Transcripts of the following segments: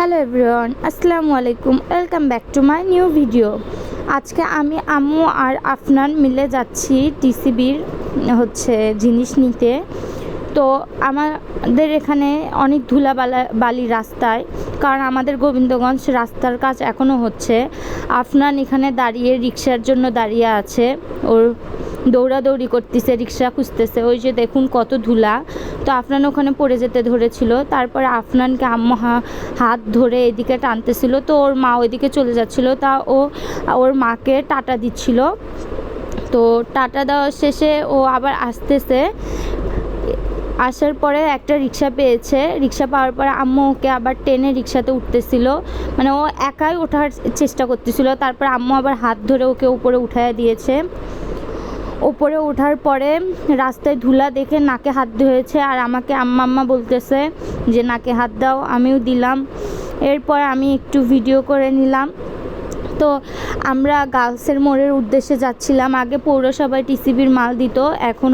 Hello everyone, আসসালামু আলাইকুম। Welcome back to my new video. আজকে আমি আম্মু আর আফনান মিলে যাচ্ছি টিসিবির জিনিস নিতে। তো আমাদের এখানে অনেক বালি রাস্তায়, কারণ আমাদের গোবিন্দগঞ্জ রাস্তার কাজ এখনও হচ্ছে। আফনান এখানে দাঁড়িয়ে রিক্সার জন্য দাঁড়িয়ে আছে, ওর দৌড়াদৌড়ি করতেছে, রিক্সা খুঁজতেছে। ওই যে দেখুন কত ধুলা। তো আফনান ওখানে পড়ে যেতে ধরেছিল, তারপরে আফনানকে আম্মু হাত ধরে এদিকে টানতেছিল। তো ওর মা ওইদিকে চলে যাচ্ছিল, তা ওর মাকে টাটা দিচ্ছিল। তো টাটা দেওয়ার শেষে ও আবার আসতেছে। আসার পরে একটা রিক্সা পেয়েছে, রিক্সা পাওয়ার পরে আম্মু ওকে আবার টেনে রিক্সাতে উঠতেছিল, মানে ও একাই ওঠার চেষ্টা করতেছিল। তারপর আম্মু আবার হাত ধরে ওকে উপরে উঠাইয়া দিয়েছে। ওপরে ওঠার পরে রাস্তায় ধুলা দেখে নাকে হাত ধুয়েছে, আর আমাকে আম্মা বলতেছে যে নাকে হাত দাও, আমিও দিলাম। এরপর আমি একটু ভিডিও করে নিলাম। তো আমরা গার্লসের মোড়ের উদ্দেশ্যে যাচ্ছিলাম। আগে পৌরসভায় টিসিবির মাল দিত, এখন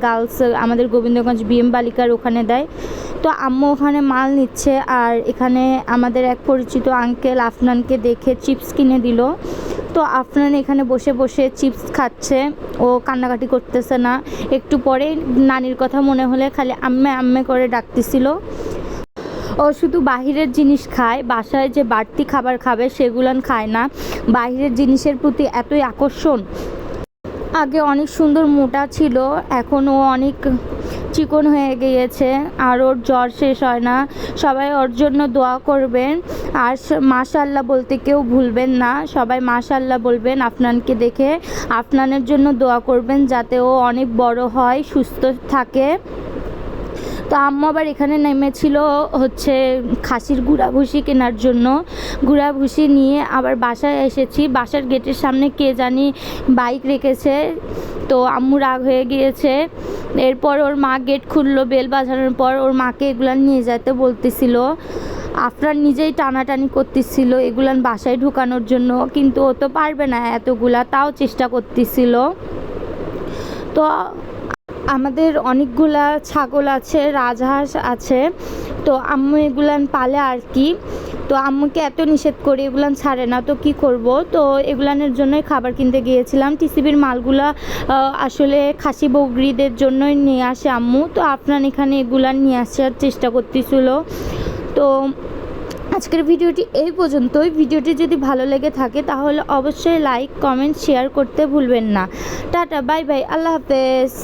গার্লস আমাদের গোবিন্দগঞ্জ বিএম বালিকার ওখানে দেয়। তো আম্মু ওখানে মাল নিচ্ছে, আর এখানে আমাদের এক পরিচিত আঙ্কেল আফনানকে দেখে চিপস কিনে দিল। তো আফনান এখানে বসে বসে চিপস খাচ্ছে, ও কান্নাকাটি করতেছে না। একটু পরে নানির কথা মনে হলে খালি আম্মে আম্মে করে ডাকতেছিল। ও শুধু বাহিরের জিনিস খায়, বাসায় যে বাড়তি খাবার খাবে সেগুলান খায় না। বাহিরের জিনিসের প্রতি এতই আকর্ষণ। আগে অনেক সুন্দর মোটা ছিল, এখন ও অনেক চিকন হয়ে গিয়েছে, আর ওর জ্বর শেষ হয় না। সবাই ওর জন্য দোয়া করবেন, আর মাশাআল্লাহ বলতে কেউ ভুলবেন না। সবাই মাশাআল্লাহ বলবেন আফনানকে দেখে। আফনানের জন্য দোয়া করবেন যাতে ও অনেক বড় হয়, সুস্থ থাকে। তো আম্মু আবার এখানে নেমেছিল খাসির গুঁড়া ভুসি কেনার জন্য। গুঁড়া ভুসি নিয়ে আবার বাসায় এসেছি। বাসার গেটের সামনে কে জানি বাইক রেখেছে, তো আম্মু রাগ হয়ে গিয়েছে। এরপর ওর মা গেট খুললো, বেল বাজানোর পর ওর মাকে এগুলান নিয়ে যেতে বলতেছিল। আফরান নিজেই টানাটানি করতেছিল এগুলান বাসায় ঢুকানোর জন্য, কিন্তু ও তো পারবে না এতগুলা, তাও চেষ্টা করতেছিল। তো আমাদের অনেকগুলা ছাগল আছে, রাজহাঁস আছে। তো আম্মু এগুলান পালে আর কি। তো আম্মুকে এত নিষেধ করে এগুলান ছাড়ে না, তো কি করব। তো এগুলানের জন্যই খাবার কিনতে গিয়েছিলাম। টিসিবির মালগুলা আসলে খাসি বকরিদের জন্যই নিয়ে আসে আম্মু। তো আফনান এখানে এগুলান নিয়ে আসার চেষ্টা করতেছিল। তো আজকের ভিডিওটি এই পর্যন্তই। ভিডিওটি যদি ভালো লেগে থাকে তাহলে অবশ্যই লাইক, কমেন্ট, শেয়ার করতে ভুলবেন না। টাটা, বাই বাই, আল্লাহ হাফেজ।